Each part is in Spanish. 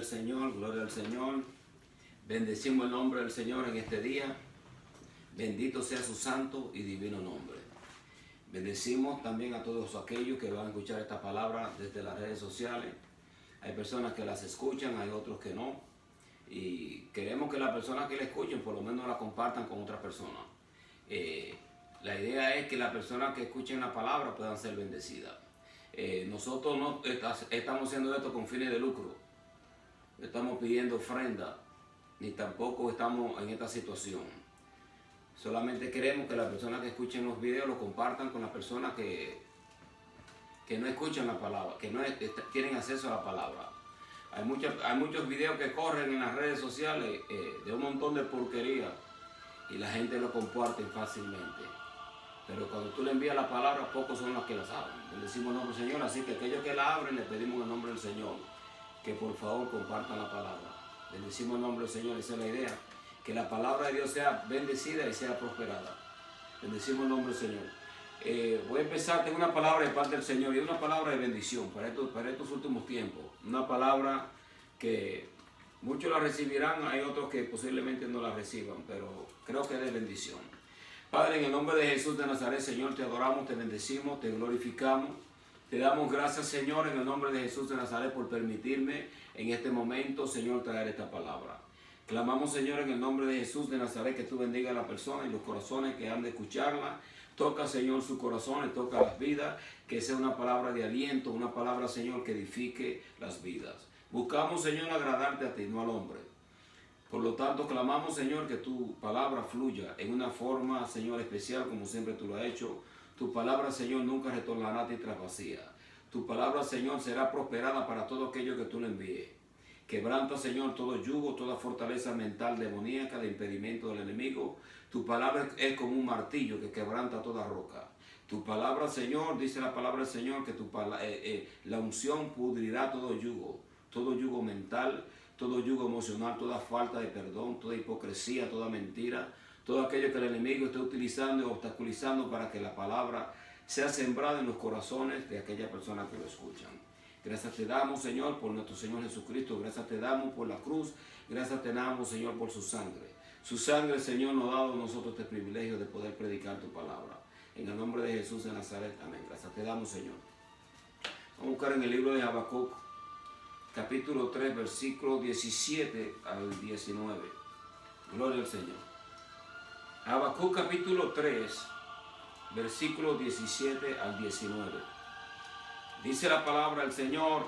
al Señor, gloria al Señor. Bendecimos el nombre del Señor en este día. Bendito sea su santo y divino nombre. Bendecimos también a todos aquellos que van a escuchar esta palabra desde las redes sociales. Hay personas que las escuchan, hay otros que no. Y queremos que las personas que la escuchen por lo menos la compartan con otras personas. La idea es que las personas que escuchen la palabra puedan ser bendecidas. Nosotros no estamos haciendo esto con fines de lucro. No estamos pidiendo ofrenda, ni tampoco estamos en esta situación. Solamente queremos que las personas que escuchen los videos lo compartan con las personas que no escuchan la palabra, que no tienen acceso a la palabra. Hay muchos videos que corren en las redes sociales de un montón de porquería y la gente lo comparte fácilmente. Pero cuando tú le envías la palabra, pocos son los que la saben. Bendecimos el nombre del Señor, así que aquellos que la abren, le pedimos en el nombre del Señor que por favor compartan la palabra. Bendecimos el nombre del Señor, esa es la idea. Que la palabra de Dios sea bendecida y sea prosperada. Bendecimos el nombre del Señor. Voy a empezar, tengo una palabra de parte del Señor y una palabra de bendición para estos últimos tiempos. Una palabra que muchos la recibirán, hay otros que posiblemente no la reciban, pero creo que es de bendición. Padre, en el nombre de Jesús de Nazaret, Señor, te adoramos, te bendecimos, te glorificamos. Te damos gracias, Señor, en el nombre de Jesús de Nazaret, por permitirme en este momento, Señor, traer esta palabra. Clamamos, Señor, en el nombre de Jesús de Nazaret, que tú bendiga a la persona y los corazones que han de escucharla. Toca, Señor, sus corazones, toca las vidas, que sea una palabra de aliento, una palabra, Señor, que edifique las vidas. Buscamos, Señor, agradarte a ti, no al hombre. Por lo tanto, clamamos, Señor, que tu palabra fluya en una forma, Señor, especial, como siempre tú lo has hecho. Tu palabra, Señor, nunca retornará a ti tras vacía. Tu palabra, Señor, será prosperada para todo aquello que tú le envíes. Quebranta, Señor, todo yugo, toda fortaleza mental demoníaca de impedimento del enemigo. Tu palabra es como un martillo que quebranta toda roca. Tu palabra, Señor, dice la palabra del Señor, que la unción pudrirá todo yugo mental, todo yugo emocional, toda falta de perdón, toda hipocresía, toda mentira, todo aquello que el enemigo está utilizando y obstaculizando para que la palabra sea sembrada en los corazones de aquellas personas que lo escuchan. Gracias te damos, Señor, por nuestro Señor Jesucristo. Gracias te damos por la cruz. Gracias te damos, Señor, por su sangre. Su sangre, Señor, nos ha dado a nosotros este privilegio de poder predicar tu palabra. En el nombre de Jesús de Nazaret. Amén. Gracias te damos, Señor. Vamos a buscar en el libro de Habacuc, capítulo 3, versículo 17 al 19. Gloria al Señor. Habacuc, capítulo 3, versículo 17 al 19. Dice la palabra del Señor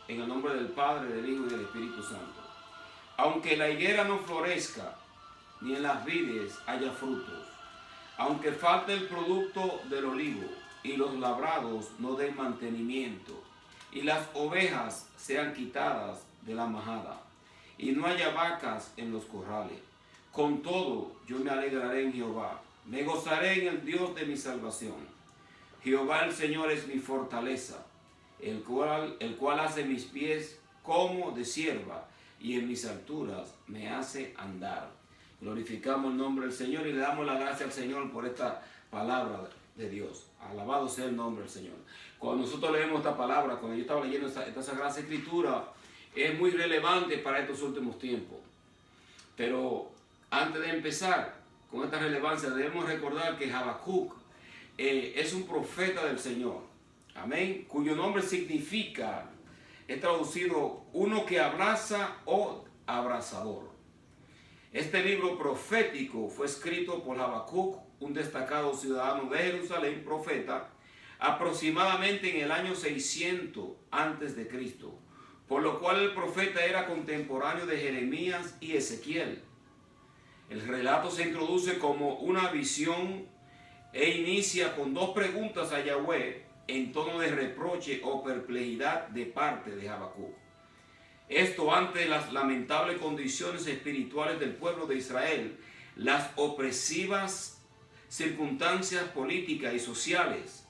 en el nombre del Padre, del Hijo y del Espíritu Santo. Aunque la higuera no florezca, ni en las vides haya frutos, aunque falte el producto del olivo, y los labrados no den mantenimiento, y las ovejas sean quitadas de la majada, y no haya vacas en los corrales, con todo yo me alegraré en Jehová, me gozaré en el Dios de mi salvación. Jehová el Señor es mi fortaleza, el cual hace mis pies como de sierva, y en mis alturas me hace andar. Glorificamos el nombre del Señor y le damos la gracia al Señor por esta palabra de Dios. Alabado sea el nombre del Señor. Cuando nosotros leemos esta palabra, cuando yo estaba leyendo esta Sagrada Escritura, es muy relevante para estos últimos tiempos. Pero antes de empezar con esta relevancia, debemos recordar que Habacuc es un profeta del Señor, amén, cuyo nombre significa, es traducido, uno que abraza o abrazador. Este libro profético fue escrito por Habacuc, un destacado ciudadano de Jerusalén, profeta, aproximadamente en el año 600 antes de Cristo, por lo cual el profeta era contemporáneo de Jeremías y Ezequiel. El relato se introduce como una visión e inicia con dos preguntas a Yahweh en tono de reproche o perplejidad de parte de Habacuc. Esto ante las lamentables condiciones espirituales del pueblo de Israel, las opresivas circunstancias políticas y sociales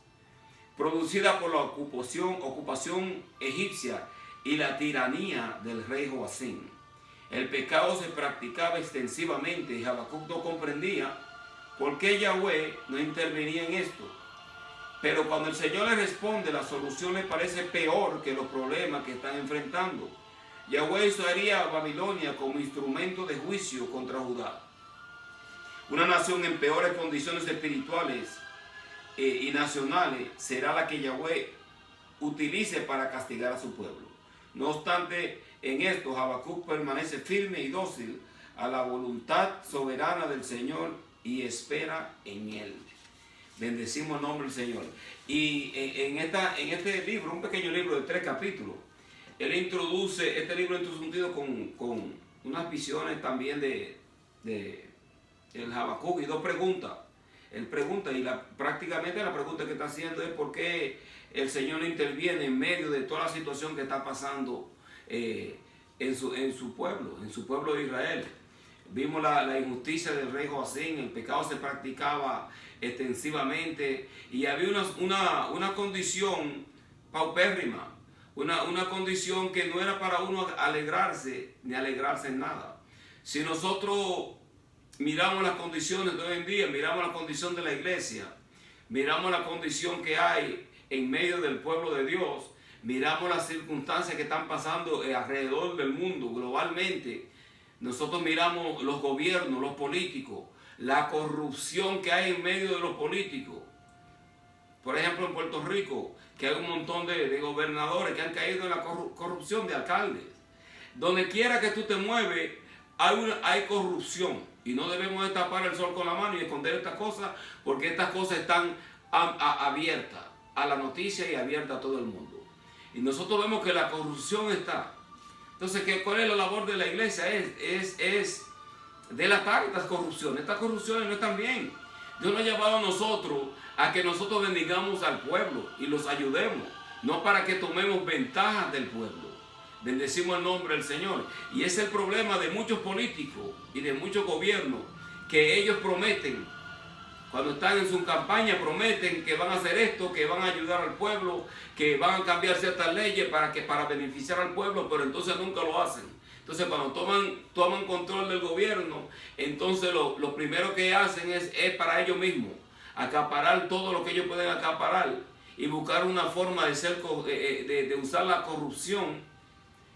producidas por la ocupación egipcia y la tiranía del rey Joacim. El pecado se practicaba extensivamente y Habacuc no comprendía por qué Yahweh no intervenía en esto. Pero cuando el Señor le responde, la solución le parece peor que los problemas que están enfrentando. Yahweh usaría a Babilonia como instrumento de juicio contra Judá. Una nación en peores condiciones espirituales y nacionales será la que Yahweh utilice para castigar a su pueblo. No obstante, en esto Habacuc permanece firme y dócil a la voluntad soberana del Señor y espera en Él. Bendecimos el nombre del Señor. Y en este libro, un pequeño libro de 3 capítulos, él introduce, este libro introducido con unas visiones también de el Habacuc y 2 preguntas. Él pregunta, y prácticamente la pregunta que está haciendo es por qué el Señor interviene en medio de toda la situación que está pasando en su pueblo de Israel. Vimos la injusticia del rey Joacín, el pecado se practicaba extensivamente y había una condición paupérrima, una condición que no era para uno alegrarse ni alegrarse en nada. Si nosotros miramos las condiciones de hoy en día, miramos la condición de la iglesia, miramos la condición que hay en medio del pueblo de Dios, miramos las circunstancias que están pasando alrededor del mundo, globalmente. Nosotros miramos los gobiernos, los políticos, la corrupción que hay en medio de los políticos. Por ejemplo, en Puerto Rico, que hay un montón de gobernadores que han caído en la corrupción de alcaldes. Donde quiera que tú te mueves, hay corrupción. Y no debemos de tapar el sol con la mano y esconder estas cosas, porque estas cosas están abiertas a la noticia y abiertas a todo el mundo. Y nosotros vemos que la corrupción está. Entonces, ¿cuál es la labor de la iglesia? Es delatar estas corrupciones. Estas corrupciones no están bien. Dios nos ha llevado a nosotros a que nosotros bendigamos al pueblo y los ayudemos, no para que tomemos ventajas del pueblo. Bendecimos el nombre del Señor. Y ese es el problema de muchos políticos y de muchos gobiernos, que ellos prometen, cuando están en su campaña, prometen que van a hacer esto, que van a ayudar al pueblo, que van a cambiar ciertas leyes para beneficiar al pueblo, pero entonces nunca lo hacen. Entonces cuando toman control del gobierno, entonces lo primero que hacen es para ellos mismos, acaparar todo lo que ellos pueden acaparar y buscar una forma de usar la corrupción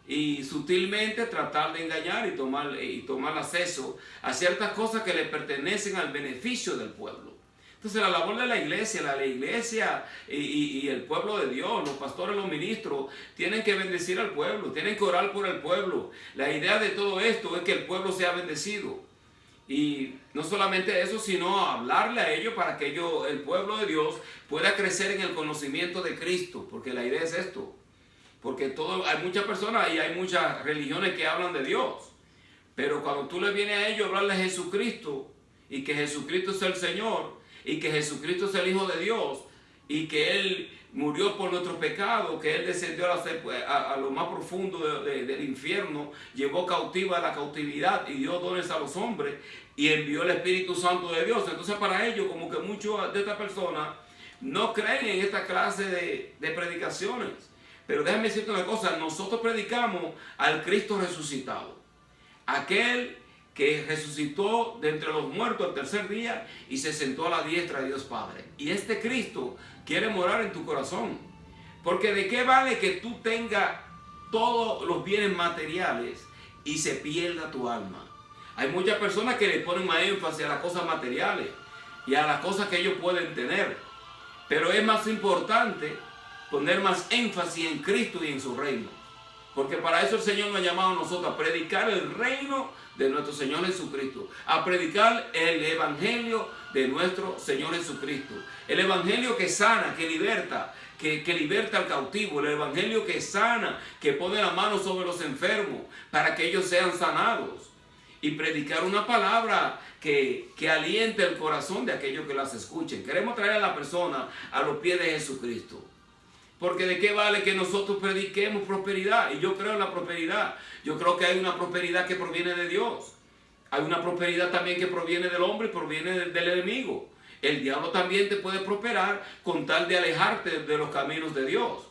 y sutilmente tratar de engañar y tomar acceso a ciertas cosas que le pertenecen al beneficio del pueblo. Entonces la labor de la iglesia y el pueblo de Dios, los pastores, los ministros, tienen que bendecir al pueblo, tienen que orar por el pueblo. La idea de todo esto es que el pueblo sea bendecido. Y no solamente eso, sino hablarle a ellos para que el pueblo de Dios pueda crecer en el conocimiento de Cristo, porque la idea es esto. Porque hay muchas personas y hay muchas religiones que hablan de Dios. Pero cuando tú le vienes a ellos a hablarle de Jesucristo, y que Jesucristo es el Señor, y que Jesucristo es el Hijo de Dios, y que Él murió por nuestros pecados, que Él descendió a lo más profundo del infierno, llevó cautiva a la cautividad y dio dones a los hombres, y envió el Espíritu Santo de Dios. Entonces para ellos, como que muchos de estas personas no creen en esta clase de predicaciones. Pero déjame decirte una cosa, nosotros predicamos al Cristo resucitado, aquel que resucitó de entre los muertos al tercer día y se sentó a la diestra de Dios Padre. Y este Cristo quiere morar en tu corazón. Porque ¿de qué vale que tú tengas todos los bienes materiales y se pierda tu alma? Hay muchas personas que le ponen más énfasis a las cosas materiales y a las cosas que ellos pueden tener. Pero es más importante poner más énfasis en Cristo y en su reino. Porque para eso el Señor nos ha llamado a nosotros a predicar el reino de nuestro Señor Jesucristo, a predicar el evangelio de nuestro Señor Jesucristo, el evangelio que sana, que liberta, que liberta al cautivo, el evangelio que sana, que pone la mano sobre los enfermos para que ellos sean sanados, y predicar una palabra que aliente el corazón de aquellos que las escuchen. Queremos traer a la persona a los pies de Jesucristo. Porque ¿de qué vale que nosotros prediquemos prosperidad? Y yo creo en la prosperidad. Yo creo que hay una prosperidad que proviene de Dios. Hay una prosperidad también que proviene del hombre y proviene del enemigo. El diablo también te puede prosperar con tal de alejarte de los caminos de Dios.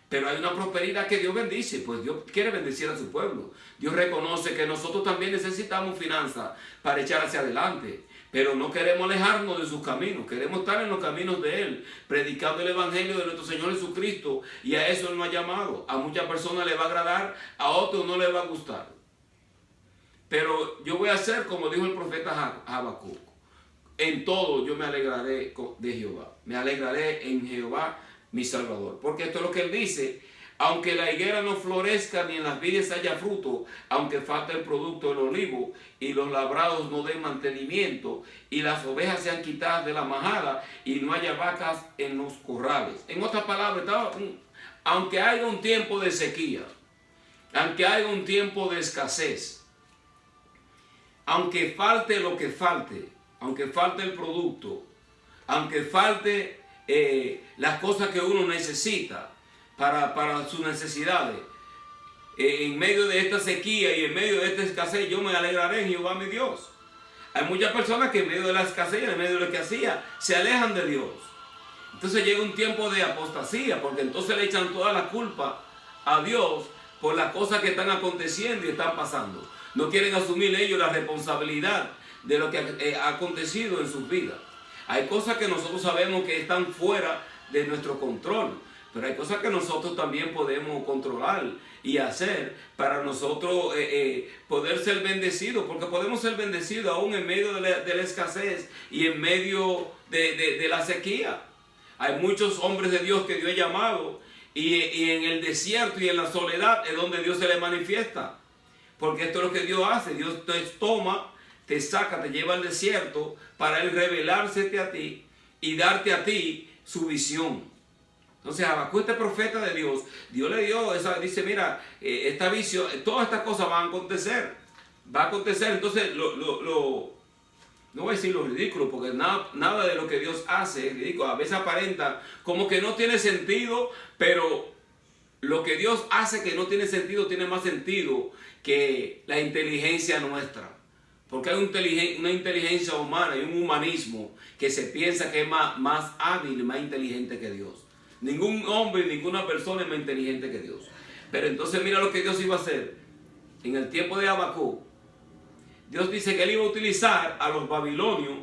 Pero hay una prosperidad que Dios bendice, pues Dios quiere bendecir a su pueblo. Dios reconoce que nosotros también necesitamos finanzas para echar hacia adelante. Pero no queremos alejarnos de sus caminos, queremos estar en los caminos de Él, predicando el Evangelio de nuestro Señor Jesucristo, y a eso Él nos ha llamado. A muchas personas le va a agradar, a otros no le va a gustar. Pero yo voy a hacer como dijo el profeta Habacuc: en todo yo me alegraré de Jehová, me alegraré en Jehová mi Salvador. Porque esto es lo que Él dice: aunque la higuera no florezca ni en las vides haya fruto, aunque falte el producto del olivo y los labrados no den mantenimiento y las ovejas sean quitadas de la majada y no haya vacas en los corrales. En otras palabras, aunque haya un tiempo de sequía, aunque haya un tiempo de escasez, aunque falte lo que falte, aunque falte el producto, aunque falte las cosas que uno necesita para sus necesidades, en medio de esta sequía y en medio de esta escasez, yo me alegraré en Jehová mi Dios. Hay muchas personas que en medio de la escasez, en medio de lo que hacía, se alejan de Dios. Entonces llega un tiempo de apostasía, porque entonces le echan toda la culpa a Dios por las cosas que están aconteciendo y están pasando. No quieren asumir ellos la responsabilidad de lo que ha acontecido en sus vidas. Hay cosas que nosotros sabemos que están fuera de nuestro control, pero hay cosas que nosotros también podemos controlar y hacer para nosotros poder ser bendecidos, porque podemos ser bendecidos aún en medio de la escasez y en medio de la sequía. Hay muchos hombres de Dios que Dios ha llamado y en el desierto y en la soledad es donde Dios se les manifiesta, porque esto es lo que Dios hace. Dios te toma, te saca, te lleva al desierto para Él revelársete a ti y darte a ti su visión. Entonces Habacuc, este profeta de Dios, Dios le dio esa, dice: mira, esta visión, todas estas cosas van a acontecer. Va a acontecer. Entonces, no voy a decir lo ridículo, porque nada de lo que Dios hace es ridículo. A veces aparenta como que no tiene sentido, pero lo que Dios hace que no tiene sentido, tiene más sentido que la inteligencia nuestra. Porque hay una inteligencia humana y un humanismo que se piensa que es más hábil y más inteligente que Dios. Ningún hombre, ninguna persona es más inteligente que Dios. Pero entonces mira lo que Dios iba a hacer. En el tiempo de Habacuc, Dios dice que Él iba a utilizar a los babilonios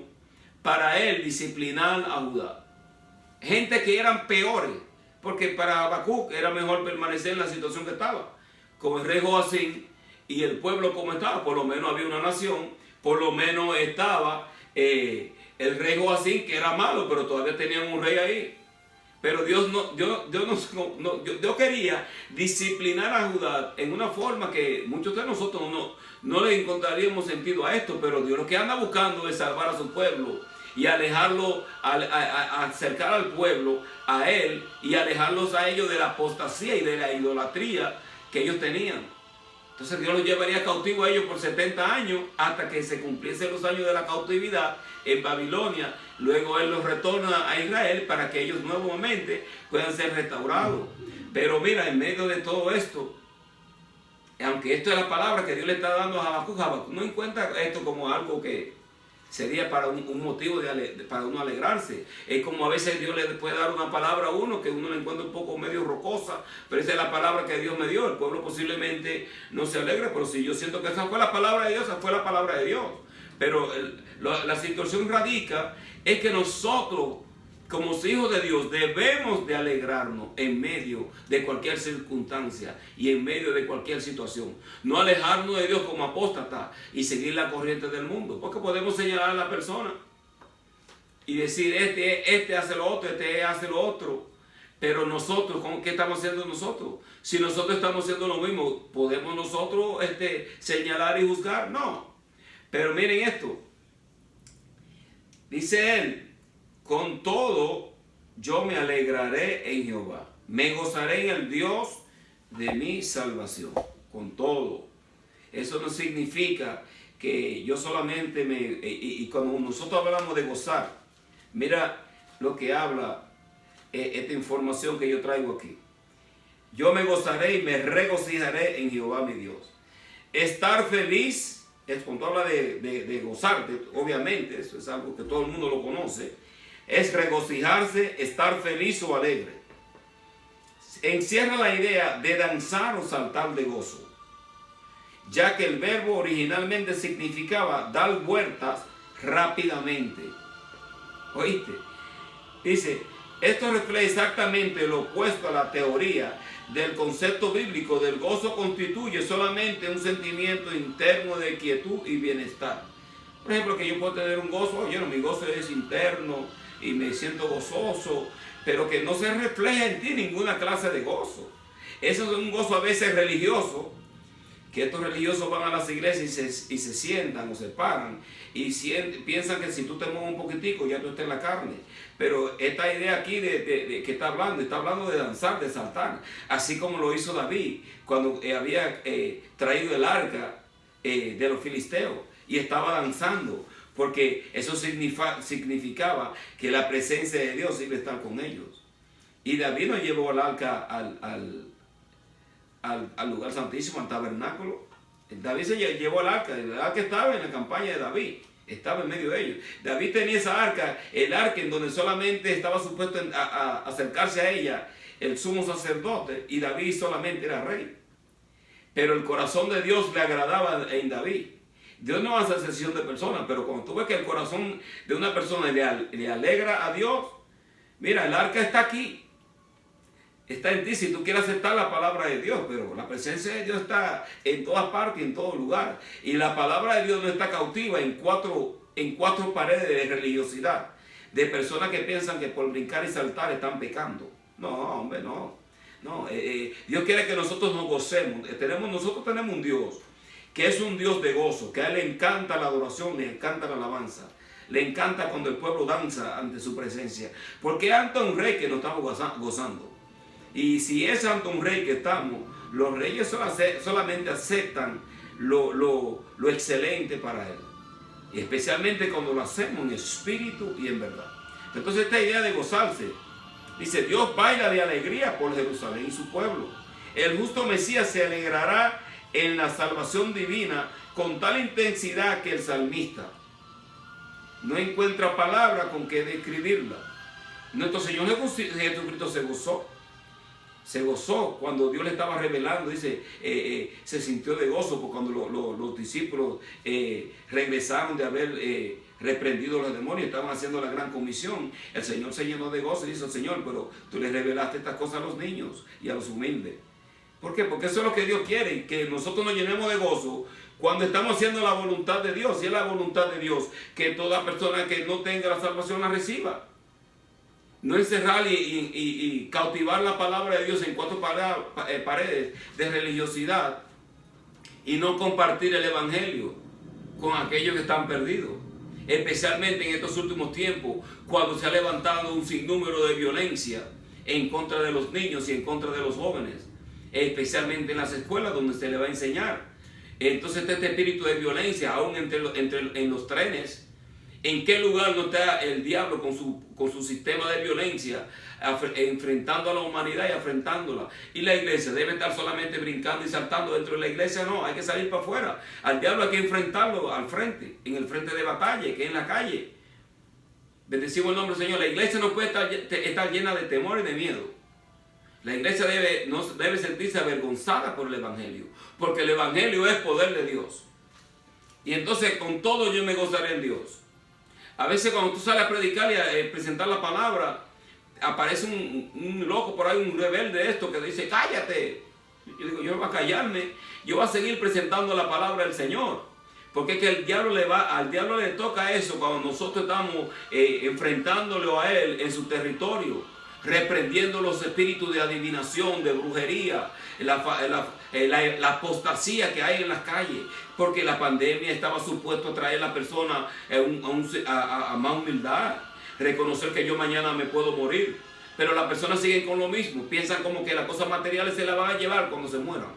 para Él disciplinar a Judá. Gente que eran peores, porque para Habacuc era mejor permanecer en la situación que estaba, con el rey Joacim y el pueblo como estaba. Por lo menos había una nación, por lo menos estaba el rey Joacim, que era malo, pero todavía tenían un rey ahí. Pero Dios quería disciplinar a Judá en una forma que muchos de nosotros no le encontraríamos sentido a esto, pero Dios lo que anda buscando es salvar a su pueblo y alejarlo, acercar al pueblo a Él y alejarlos a ellos de la apostasía y de la idolatría que ellos tenían. Entonces Dios los llevaría cautivo a ellos por 70 años hasta que se cumpliesen los años de la cautividad en Babilonia. Luego Él los retorna a Israel para que ellos nuevamente puedan ser restaurados. Pero mira, en medio de todo esto, aunque esto es la palabra que Dios le está dando a Habacuc, Habacuc no encuentra esto como algo que sería para un motivo para uno alegrarse. Es como a veces Dios le puede dar una palabra a uno que uno le encuentra un poco medio rocosa, pero esa es la palabra que Dios me dio. El pueblo posiblemente no se alegre, pero si yo siento que esa fue la palabra de Dios, esa fue la palabra de Dios. Pero la situación radica es que nosotros, como hijos de Dios, debemos de alegrarnos en medio de cualquier circunstancia y en medio de cualquier situación. No alejarnos de Dios como apóstata y seguir la corriente del mundo, porque podemos señalar a la persona y decir: este hace lo otro, este hace lo otro. Pero nosotros, ¿qué estamos haciendo nosotros? Si nosotros estamos haciendo lo mismo, ¿podemos nosotros señalar y juzgar? No. Pero miren esto, dice Él: con todo yo me alegraré en Jehová, me gozaré en el Dios de mi salvación. Con todo. Eso no significa que yo solamente y cuando nosotros hablamos de gozar, mira lo que habla esta información que yo traigo aquí. Yo me gozaré y me regocijaré en Jehová mi Dios. Estar feliz. Cuando habla de gozarte, obviamente, eso es algo que todo el mundo lo conoce, es regocijarse, estar feliz o alegre. Encierra la idea de danzar o saltar de gozo, ya que el verbo originalmente significaba dar vueltas rápidamente. ¿Oíste? Dice, esto refleja exactamente lo opuesto a la teoría del concepto bíblico del gozo. Constituye solamente un sentimiento interno de quietud y bienestar. Por ejemplo, que yo puedo tener un gozo, oye, no, mi gozo es interno y me siento gozoso, pero que no se refleja en ti ninguna clase de gozo. Eso es un gozo a veces religioso, que estos religiosos van a las iglesias y se sientan o se paran y piensan que si tú te mueves un poquitico ya tú estás en la carne. Pero esta idea aquí de que está hablando de danzar, de saltar, así como lo hizo David cuando había traído el arca de los filisteos y estaba danzando, porque eso significaba que la presencia de Dios iba a estar con ellos. Y David no llevó el arca al lugar santísimo, al tabernáculo. David se llevó el arca estaba en la campaña de David, estaba en medio de ellos. David tenía esa arca, el arca en donde solamente estaba supuesto a acercarse a ella el sumo sacerdote, y David solamente era rey. Pero el corazón de Dios le agradaba en David. Dios no hace excepción de personas, pero cuando tú ves que el corazón de una persona le alegra a Dios, mira, el arca está aquí. Está en ti si tú quieres aceptar la palabra de Dios, pero la presencia de Dios está en todas partes, en todo lugar. Y la palabra de Dios no está cautiva en cuatro paredes de religiosidad, de personas que piensan que por brincar y saltar están pecando. No, hombre, no. Dios quiere que nosotros nos gocemos. Nosotros tenemos un Dios que es un Dios de gozo, que a Él le encanta la adoración, le encanta la alabanza. Le encanta cuando el pueblo danza ante su presencia, porque es ante un rey que nos estamos gozando. Y si es ante un rey que estamos, los reyes solamente aceptan lo excelente para Él. Y especialmente cuando lo hacemos en espíritu y en verdad. Entonces esta idea de gozarse, dice, Dios baila de alegría por Jerusalén y su pueblo. El justo Mesías se alegrará en la salvación divina con tal intensidad que el salmista no encuentra palabra con que describirla. Nuestro Señor Jesucristo se gozó cuando Dios le estaba revelando, dice, se sintió de gozo por cuando los discípulos regresaron de haber reprendido a los demonios, estaban haciendo la gran comisión. El Señor se llenó de gozo y dice, Señor, pero tú les revelaste estas cosas a los niños y a los humildes. ¿Por qué? Porque eso es lo que Dios quiere, que nosotros nos llenemos de gozo cuando estamos haciendo la voluntad de Dios. Y es la voluntad de Dios que toda persona que no tenga la salvación la reciba. No encerrar y cautivar la palabra de Dios en cuatro paredes de religiosidad y no compartir el evangelio con aquellos que están perdidos. Especialmente en estos últimos tiempos, cuando se ha levantado un sinnúmero de violencia en contra de los niños y en contra de los jóvenes, especialmente en las escuelas donde se le va a enseñar. Entonces este espíritu de violencia, aún en los trenes. ¿En qué lugar no está el diablo con su sistema de violencia, enfrentando a la humanidad y afrentándola? Y la iglesia debe estar solamente brincando y saltando dentro de la iglesia. No, hay que salir para afuera. Al diablo hay que enfrentarlo al frente, en el frente de batalla, que es en la calle. Bendecimos el nombre del Señor. La iglesia no puede estar llena de temor y de miedo. La iglesia no debe sentirse avergonzada por el evangelio, porque el evangelio es poder de Dios. Y entonces con todo yo me gozaré en Dios. A veces cuando tú sales a predicar y a presentar la palabra, aparece un loco por ahí, un rebelde de esto que dice, cállate. Yo digo, yo no voy a callarme, yo voy a seguir presentando la palabra del Señor. Porque es que al diablo le toca eso cuando nosotros estamos enfrentándolo a Él en su territorio, reprendiendo los espíritus de adivinación, de brujería, la apostasía que hay en las calles, porque la pandemia estaba supuesto a traer a la persona a más humildad, reconocer que yo mañana me puedo morir, pero las personas siguen con lo mismo, piensan como que las cosas materiales se las van a llevar cuando se mueran.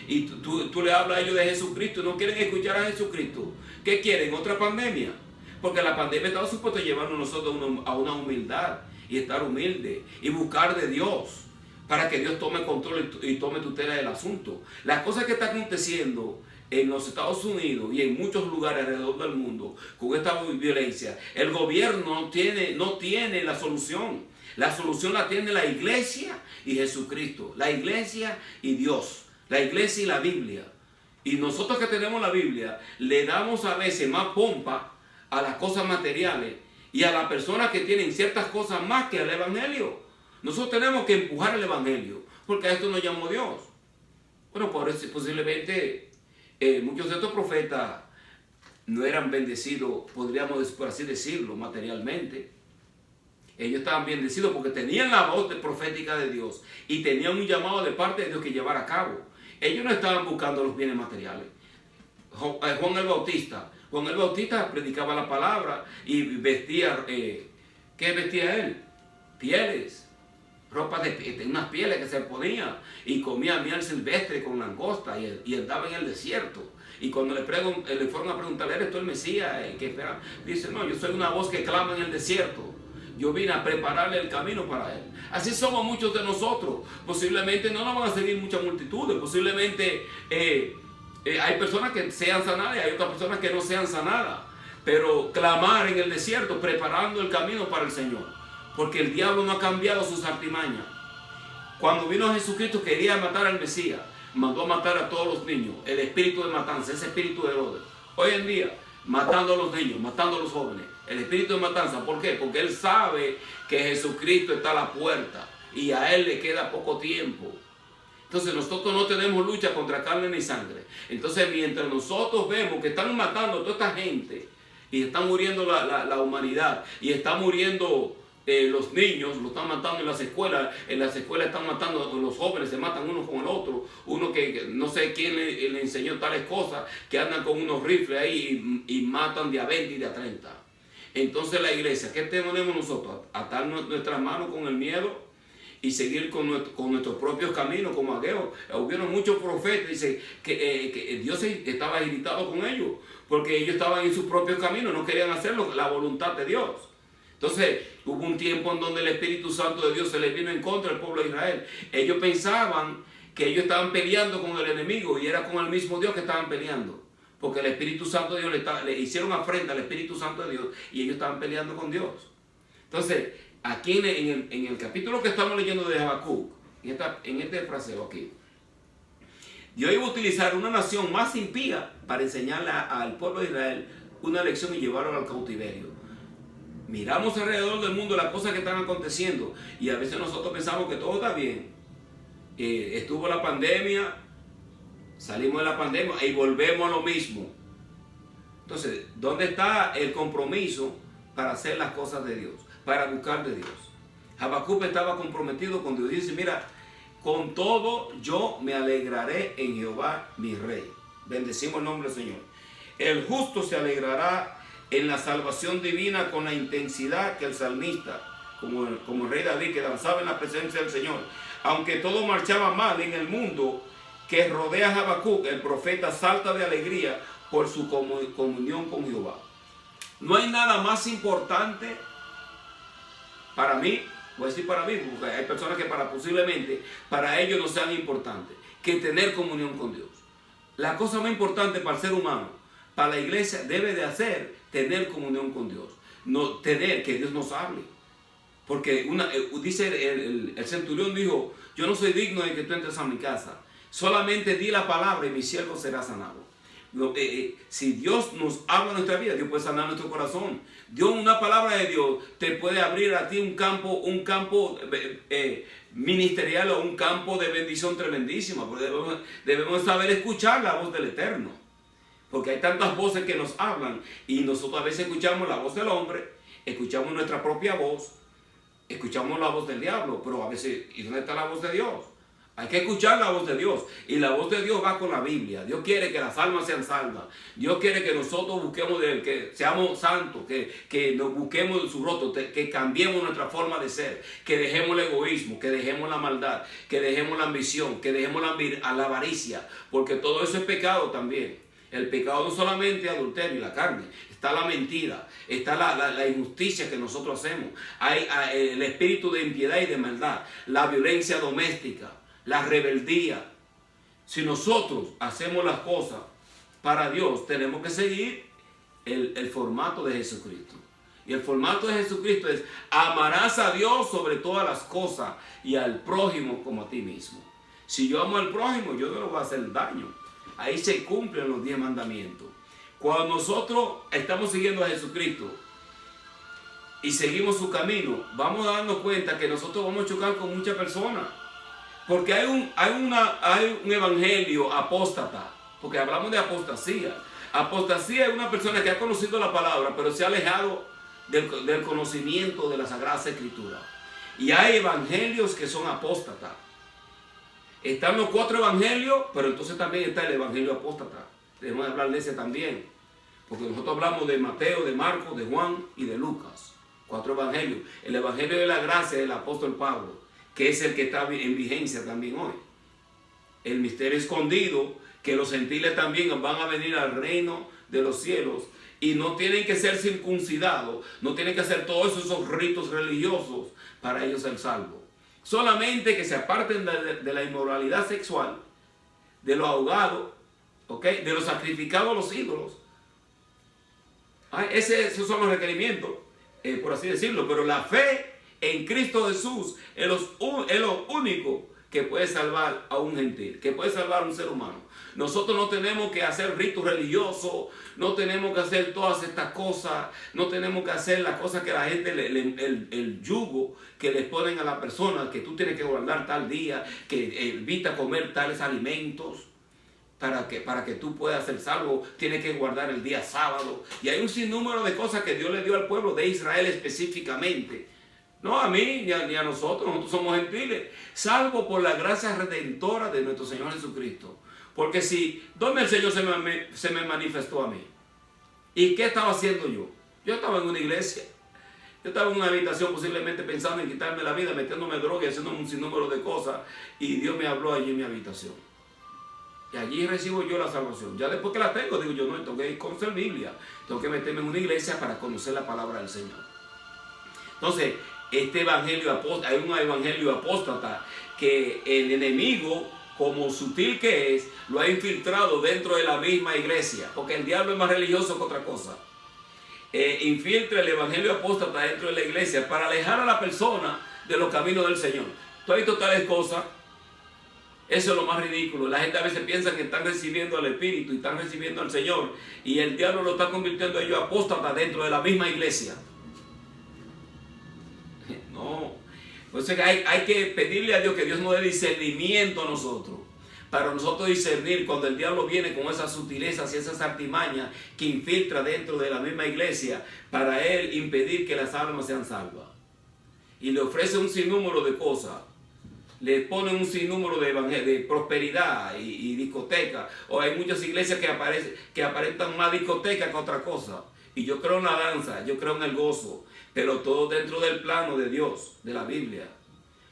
Y tú le hablas a ellos de Jesucristo y no quieren escuchar a Jesucristo. ¿Qué quieren? ¿Otra pandemia? Porque la pandemia estaba supuesto a llevarnos nosotros a una humildad y estar humilde y buscar de Dios para que Dios tome control y tome tutela del asunto. Las cosas que están aconteciendo en los Estados Unidos y en muchos lugares alrededor del mundo con esta violencia, el gobierno no tiene la solución. La solución la tiene la iglesia y Jesucristo, la iglesia y Dios, la iglesia y la Biblia. Y nosotros que tenemos la Biblia le damos a veces más pompa a las cosas materiales y a las personas que tienen ciertas cosas más que al Evangelio. Nosotros tenemos que empujar el Evangelio, porque a esto nos llamó Dios. Bueno, por eso posiblemente muchos de estos profetas no eran bendecidos, podríamos por así decirlo, materialmente. Ellos estaban bendecidos porque tenían la voz profética de Dios y tenían un llamado de parte de Dios que llevar a cabo. Ellos no estaban buscando los bienes materiales. Juan el Bautista predicaba la palabra y vestía, ¿qué vestía él? Pieles, ropas de unas pieles que se ponía, y comía miel silvestre con langosta y andaba en el desierto. Y cuando le fueron a preguntar, ¿eres tú el Mesías? ¿Qué espera? Dice, no, yo soy una voz que clama en el desierto. Yo vine a prepararle el camino para él. Así somos muchos de nosotros. Posiblemente no nos van a seguir muchas multitudes. Posiblemente hay personas que sean sanadas y hay otras personas que no sean sanadas. Pero clamar en el desierto, preparando el camino para el Señor. Porque el diablo no ha cambiado sus artimañas. Cuando vino Jesucristo quería matar al Mesías. Mandó a matar a todos los niños. El espíritu de matanza, ese espíritu de Herodes. Hoy en día, matando a los niños, matando a los jóvenes. El espíritu de matanza, ¿por qué? Porque él sabe que Jesucristo está a la puerta y a él le queda poco tiempo. Entonces nosotros no tenemos lucha contra carne ni sangre. Entonces mientras nosotros vemos que están matando a toda esta gente y está muriendo la humanidad y está muriendo los niños, lo están matando en las escuelas están matando a los jóvenes, se matan uno con el otro, uno que no sé quién le enseñó tales cosas, que andan con unos rifles ahí y matan de a 20 y de a 30. Entonces la iglesia, ¿qué tenemos nosotros? Atar nuestras manos con el miedo y seguir con nuestros propios caminos como Ageo. Hubieron muchos profetas, dice que Dios estaba irritado con ellos, porque ellos estaban en sus propios caminos, no querían hacer la voluntad de Dios. Entonces hubo un tiempo en donde el Espíritu Santo de Dios se les vino en contra del pueblo de Israel. Ellos pensaban que ellos estaban peleando con el enemigo y era con el mismo Dios que estaban peleando. Porque el Espíritu Santo de Dios le hicieron afrenta al Espíritu Santo de Dios y ellos estaban peleando con Dios. Entonces, aquí en el capítulo que estamos leyendo de Habacuc, en este fraseo aquí, Dios iba a utilizar una nación más impía para enseñarle al pueblo de Israel una lección y llevarlo al cautiverio. Miramos alrededor del mundo las cosas que están aconteciendo y a veces nosotros pensamos que todo está bien. Estuvo la pandemia, salimos de la pandemia y volvemos a lo mismo. Entonces, ¿dónde está el compromiso para hacer las cosas de Dios? Para buscar de Dios. Habacuc estaba comprometido con Dios. Dice, mira, con todo yo me alegraré en Jehová mi rey. Bendecimos el nombre del Señor. El justo se alegrará en la salvación divina con la intensidad que el salmista, como el rey David, que danzaba en la presencia del Señor. Aunque todo marchaba mal en el mundo que rodea a Habacuc, el profeta salta de alegría por su comunión con Jehová. No hay nada más importante para mí, voy a decir para mí, porque hay personas que posiblemente para ellos no sean importantes, que tener comunión con Dios. La cosa más importante para el ser humano, para la iglesia, debe de hacer tener comunión con Dios. No tener que Dios nos hable. Porque dice el centurión dijo, yo no soy digno de que tú entres a mi casa. Solamente di la palabra y mi siervo será sanado. Si Dios nos habla en nuestra vida, Dios puede sanar nuestro corazón. Dios, una palabra de Dios te puede abrir a ti un campo ministerial o un campo de bendición tremendísima. Porque debemos saber escuchar la voz del Eterno. Porque hay tantas voces que nos hablan y nosotros a veces escuchamos la voz del hombre, escuchamos nuestra propia voz, escuchamos la voz del diablo, pero a veces, ¿y dónde está la voz de Dios? Hay que escuchar la voz de Dios. Y la voz de Dios va con la Biblia. Dios quiere que las almas sean salvas. Dios quiere que nosotros busquemos de Él, que seamos santos, que nos busquemos de su rostro, que cambiemos nuestra forma de ser, que dejemos el egoísmo, que dejemos la maldad, que dejemos la ambición, que dejemos la avaricia, porque todo eso es pecado también. El pecado no solamente es adulterio y la carne, está la mentira, está la injusticia que nosotros hacemos, hay el espíritu de impiedad y de maldad, la violencia doméstica, la rebeldía. Si nosotros hacemos las cosas para Dios, tenemos que seguir el formato de Jesucristo. Y el formato de Jesucristo es: amarás a Dios sobre todas las cosas y al prójimo como a ti mismo. Si yo amo al prójimo, yo no le voy a hacer daño. Ahí se cumplen los 10 mandamientos. Cuando nosotros estamos siguiendo a Jesucristo y seguimos su camino, vamos a darnos cuenta que nosotros vamos a chocar con muchas personas. Porque hay un evangelio apóstata, porque hablamos de apostasía. Apostasía es una persona que ha conocido la palabra, pero se ha alejado del conocimiento de las Sagradas Escrituras. Y hay evangelios que son apóstatas. Están los 4 evangelios, pero entonces también está el evangelio apóstata. Debemos hablar de ese también. Porque nosotros hablamos de Mateo, de Marcos, de Juan y de Lucas. 4 evangelios. El evangelio de la gracia del apóstol Pablo, que es el que está en vigencia también hoy. El misterio escondido, que los gentiles también van a venir al reino de los cielos y no tienen que ser circuncidados, no tienen que hacer todos esos ritos religiosos para ellos ser salvos. Solamente que se aparten de la inmoralidad sexual, de los ahogados, ¿okay?, de los sacrificados a los ídolos. Esos son los requerimientos, por así decirlo. Pero la fe en Cristo Jesús es lo único que puede salvar a un gentil, que puede salvar a un ser humano. Nosotros no tenemos que hacer ritos religiosos, no tenemos que hacer todas estas cosas, no tenemos que hacer las cosas que la gente, el yugo que les ponen a la persona, que tú tienes que guardar tal día, que evita comer tales alimentos para que tú puedas ser salvo, tienes que guardar el día sábado. Y hay un sinnúmero de cosas que Dios le dio al pueblo de Israel específicamente. No a mí ni a nosotros somos gentiles, salvo por la gracia redentora de nuestro Señor Jesucristo. Porque ¿dónde el Señor se me manifestó a mí? ¿Y qué estaba haciendo yo? Yo estaba en una iglesia, yo estaba en una habitación posiblemente pensando en quitarme la vida, metiéndome droga y haciendo un sinnúmero de cosas, y Dios me habló allí en mi habitación. Y allí recibo yo la salvación. Ya después que la tengo, digo yo, no, tengo que conocer Biblia, tengo que meterme en una iglesia para conocer la palabra del Señor. Entonces, hay un evangelio apóstata que el enemigo, como sutil que es, lo ha infiltrado dentro de la misma iglesia, porque el diablo es más religioso que otra cosa. Infiltra el evangelio apóstata dentro de la iglesia para alejar a la persona de los caminos del Señor. Todas tales cosas, eso es lo más ridículo. La gente a veces piensa que están recibiendo al Espíritu y están recibiendo al Señor, y el diablo lo está convirtiendo a ellos apóstatas dentro de la misma iglesia. No. Entonces hay que pedirle a Dios que Dios nos dé discernimiento a nosotros, para nosotros discernir cuando el diablo viene con esas sutilezas y esas artimañas que infiltra dentro de la misma iglesia para él impedir que las almas sean salvas. Y le ofrece un sinnúmero de cosas, le ponen un sinnúmero de prosperidad y discoteca. O hay muchas iglesias que aparentan más discoteca que otra cosa. Y yo creo en la danza, yo creo en el gozo, pero todo dentro del plano de Dios, de la Biblia.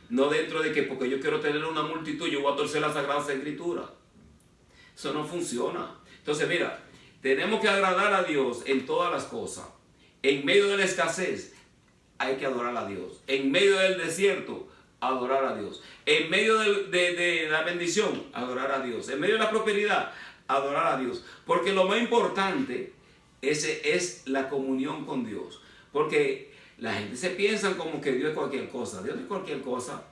No dentro de que porque yo quiero tener una multitud, yo voy a torcer las Sagradas Escrituras. Eso no funciona. Entonces mira, tenemos que agradar a Dios en todas las cosas. En medio de la escasez hay que adorar a Dios. En medio del desierto, adorar a Dios. En medio de la bendición, adorar a Dios. En medio de la prosperidad, adorar a Dios. Porque lo más importante es la comunión con Dios. Porque la gente se piensa como que Dios es cualquier cosa. Dios no es cualquier cosa.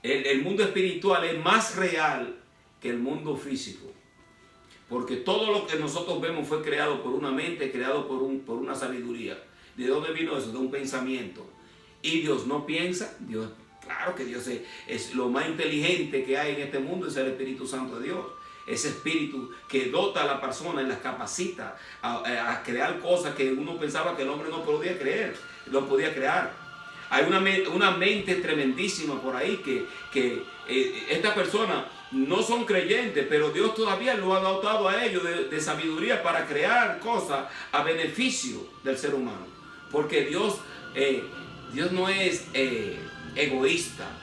El mundo espiritual es más real que el mundo físico. Porque todo lo que nosotros vemos fue creado por una mente, creado por una sabiduría. ¿De dónde vino eso? De un pensamiento. Y Dios no piensa. Claro que Dios es lo más inteligente que hay en este mundo, es el Espíritu Santo de Dios. Ese espíritu que dota a la persona y las capacita a crear cosas que uno pensaba que el hombre no podía crear. Hay una mente tremendísima por ahí que estas personas no son creyentes, pero Dios todavía lo ha dotado a ellos de sabiduría para crear cosas a beneficio del ser humano. Porque Dios no es egoísta.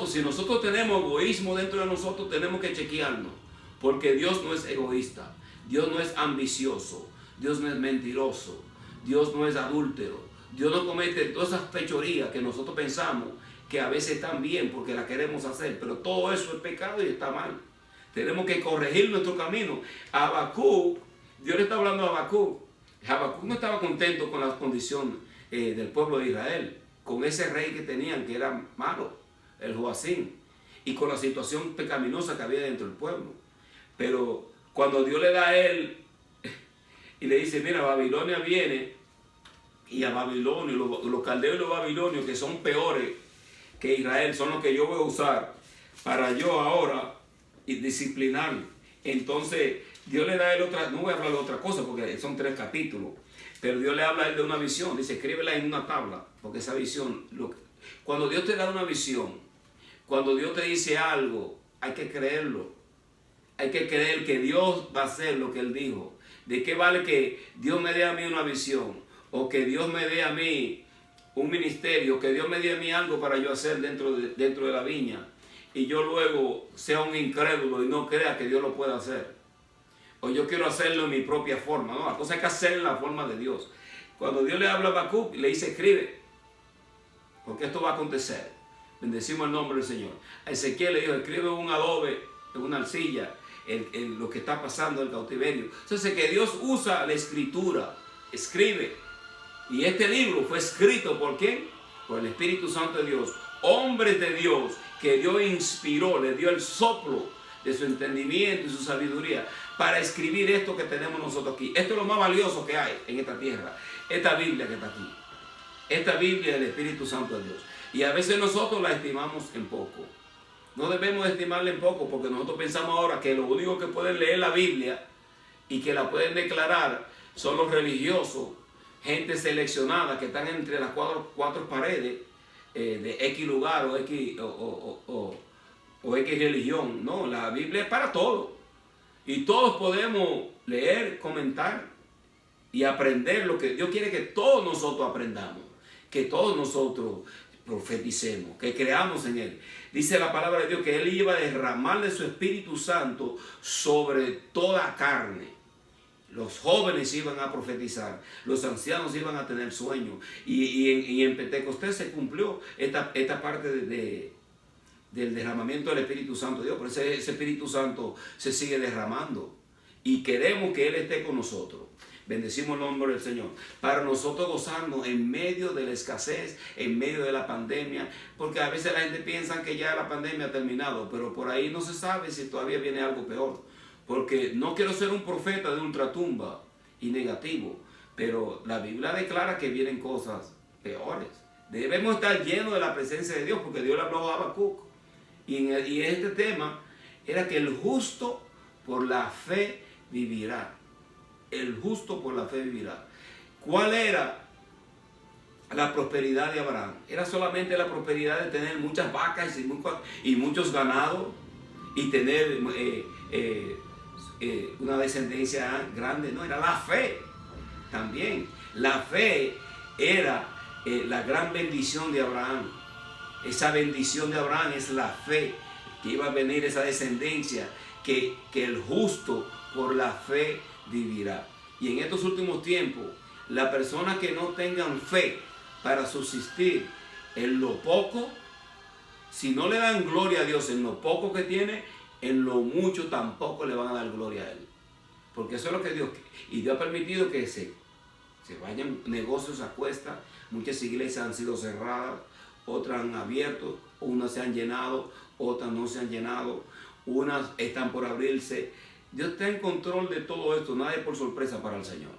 Si nosotros tenemos egoísmo dentro de nosotros, tenemos que chequearnos, porque Dios no es egoísta, Dios no es ambicioso, Dios no es mentiroso, Dios no es adúltero, Dios no comete todas esas fechorías que nosotros pensamos que a veces están bien porque las queremos hacer, pero todo eso es pecado y está mal. Tenemos que corregir nuestro camino. Habacuc, Dios le está hablando a Habacuc. Habacuc no estaba contento con la condición del pueblo de Israel, con ese rey que tenían que era malo, el Joacim, y con la situación pecaminosa que había dentro del pueblo. Pero cuando Dios le da a él y le dice, mira, Babilonia viene, y a Babilonia, los caldeos y los babilonios, que son peores que Israel, son los que yo voy a usar para yo ahora disciplinar. Entonces Dios le da a él otra, no voy a hablar de otra cosa porque son 3 capítulos, pero Dios le habla a él de una visión, dice, escríbela en una tabla, porque esa visión, cuando Dios te da una visión, cuando Dios te dice algo, hay que creerlo, hay que creer que Dios va a hacer lo que Él dijo. ¿De qué vale que Dios me dé a mí una visión, o que Dios me dé a mí un ministerio, que Dios me dé a mí algo para yo hacer dentro de la viña, y yo luego sea un incrédulo y no crea que Dios lo pueda hacer? O yo quiero hacerlo en mi propia forma. No, la cosa es que hacerlo en la forma de Dios. Cuando Dios le habla a Habacuc, le dice, escribe, porque esto va a acontecer. Bendecimos el nombre del Señor. A Ezequiel le dijo, escribe un adobe, en una arcilla, lo que está pasando en el cautiverio. Entonces, que Dios usa la escritura, escribe. Y este libro fue escrito ¿por quién? Por el Espíritu Santo de Dios. Hombres de Dios que Dios inspiró, le dio el soplo de su entendimiento y su sabiduría para escribir esto que tenemos nosotros aquí. Esto es lo más valioso que hay en esta tierra. Esta Biblia que está aquí. Esta Biblia del Espíritu Santo de Dios. Y a veces nosotros la estimamos en poco. No debemos estimarla en poco, porque nosotros pensamos ahora que lo único que pueden leer la Biblia y que la pueden declarar son los religiosos, gente seleccionada que están entre las cuatro paredes de X lugar o X religión. No, la Biblia es para todos. Y todos podemos leer, comentar y aprender lo que Dios quiere que todos nosotros aprendamos. Que todos nosotros profeticemos, que creamos en Él. Dice la palabra de Dios que Él iba a derramar de su Espíritu Santo sobre toda carne. Los jóvenes iban a profetizar, los ancianos iban a tener sueños. Y en Pentecostés se cumplió esta parte del derramamiento del Espíritu Santo de Dios. Por eso ese Espíritu Santo se sigue derramando. Y queremos que Él esté con nosotros. Bendecimos el nombre del Señor. Para nosotros gozarnos en medio de la escasez, en medio de la pandemia. Porque a veces la gente piensa que ya la pandemia ha terminado. Pero por ahí no se sabe si todavía viene algo peor. Porque no quiero ser un profeta de ultratumba y negativo. Pero la Biblia declara que vienen cosas peores. Debemos estar llenos de la presencia de Dios. Porque Dios le habló a Habacuc. Y este tema era que el justo por la fe vivirá. El justo por la fe vivirá. ¿Cuál era la prosperidad de Abraham? Era solamente la prosperidad de tener muchas vacas y muchos ganados y tener una descendencia grande. No, era la fe también. La fe era la gran bendición de Abraham. Esa bendición de Abraham es la fe, que iba a venir esa descendencia, que el justo por la fe vivirá. Y en estos últimos tiempos, las personas que no tengan fe para subsistir en lo poco, si no le dan gloria a Dios en lo poco que tiene, en lo mucho tampoco le van a dar gloria a Él. Porque eso es lo que Dios quiere. Y Dios ha permitido que se vayan negocios a cuesta. Muchas iglesias han sido cerradas, otras han abierto, unas se han llenado, otras no se han llenado, unas están por abrirse. Dios está en control de todo esto, nada es por sorpresa para el Señor.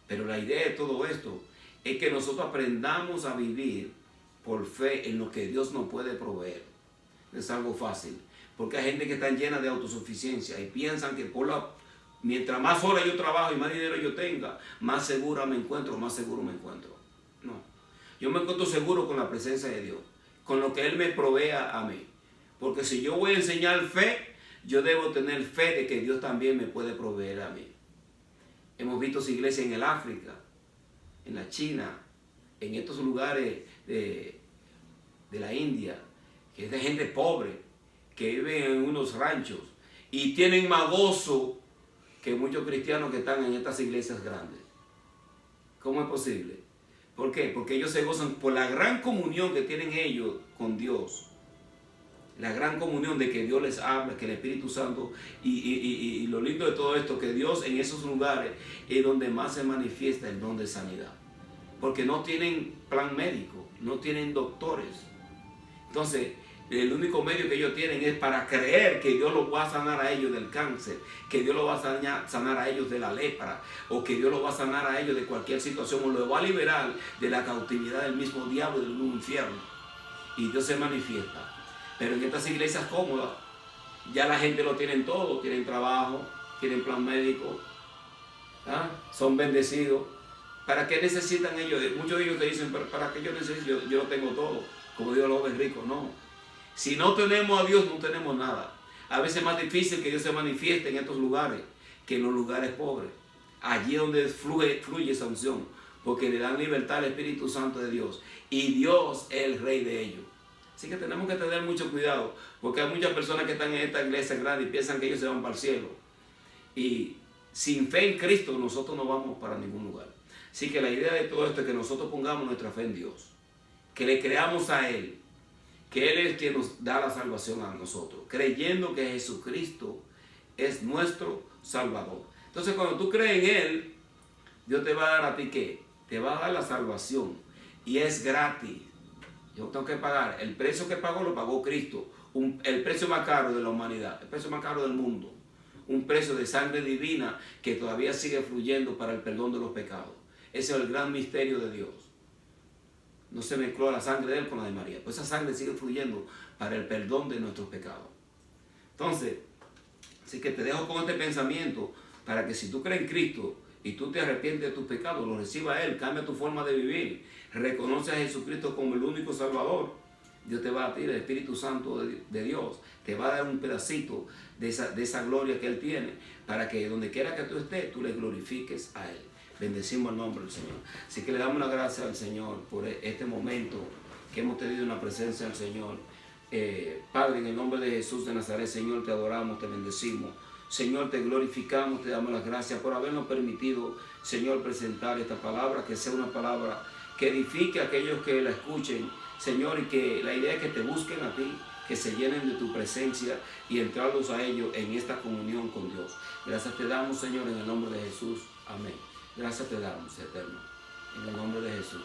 Pero la idea de todo esto es que nosotros aprendamos a vivir por fe en lo que Dios nos puede proveer. No es algo fácil, porque hay gente que está llena de autosuficiencia y piensan que mientras más horas yo trabajo y más dinero yo tenga, más seguro me encuentro. No, yo me encuentro seguro con la presencia de Dios, con lo que Él me provea a mí. Porque si yo voy a enseñar fe, yo debo tener fe de que Dios también me puede proveer a mí. Hemos visto iglesias en el África, en la China, en estos lugares de la India, que es de gente pobre, que viven en unos ranchos y tienen más gozo que muchos cristianos que están en estas iglesias grandes. ¿Cómo es posible? ¿Por qué? Porque ellos se gozan por la gran comunión que tienen ellos con Dios. La gran comunión de que Dios les habla, que el Espíritu Santo, y lo lindo de todo esto, que Dios en esos lugares es donde más se manifiesta el don de sanidad. Porque no tienen plan médico, no tienen doctores. Entonces, el único medio que ellos tienen es para creer que Dios los va a sanar a ellos del cáncer, que Dios los va a sanar a ellos de la lepra, o que Dios los va a sanar a ellos de cualquier situación, o los va a liberar de la cautividad del mismo diablo y del mismo infierno. Y Dios se manifiesta. Pero en estas iglesias cómodas, ya la gente lo tienen todo, tienen trabajo, tienen plan médico, son bendecidos. ¿Para qué necesitan ellos? Muchos de ellos te dicen, pero ¿para qué yo necesito? Yo lo tengo todo, como Dios lo ve rico. No. Si no tenemos a Dios, no tenemos nada. A veces es más difícil que Dios se manifieste en estos lugares que en los lugares pobres. Allí es donde fluye esa unción, porque le dan libertad al Espíritu Santo de Dios. Y Dios es el Rey de ellos. Así que tenemos que tener mucho cuidado, porque hay muchas personas que están en esta iglesia grande y piensan que ellos se van para el cielo. Y sin fe en Cristo nosotros no vamos para ningún lugar. Así que la idea de todo esto es que nosotros pongamos nuestra fe en Dios, que le creamos a Él, que Él es quien nos da la salvación a nosotros, creyendo que Jesucristo es nuestro Salvador. Entonces cuando tú crees en Él, Dios te va a dar a ti ¿qué? Te va a dar la salvación y es gratis. Yo tengo que pagar, el precio que pagó lo pagó Cristo, el precio más caro de la humanidad, el precio más caro del mundo, un precio de sangre divina que todavía sigue fluyendo para el perdón de los pecados. Ese es el gran misterio de Dios. No se mezcló la sangre de Él con la de María, pues esa sangre sigue fluyendo para el perdón de nuestros pecados. Entonces, así que te dejo con este pensamiento para que si tú crees en Cristo y tú te arrepientes de tus pecados, lo recibas a Él, cambia tu forma de vivir, reconoce a Jesucristo como el único Salvador, Dios te va a tirar el Espíritu Santo de Dios, te va a dar un pedacito de esa gloria que Él tiene, para que donde quiera que tú estés, tú le glorifiques a Él. Bendecimos el nombre del Señor. Así que le damos la gracia al Señor por este momento que hemos tenido en la presencia del Señor. Padre, en el nombre de Jesús de Nazaret, Señor, te adoramos, te bendecimos. Señor, te glorificamos, te damos las gracias por habernos permitido, Señor, presentar esta palabra, que sea una palabra que edifique a aquellos que la escuchen, Señor, y que la idea es que te busquen a ti, que se llenen de tu presencia y entrarlos a ellos en esta comunión con Dios. Gracias te damos, Señor, en el nombre de Jesús. Amén. Gracias te damos, Eterno, en el nombre de Jesús.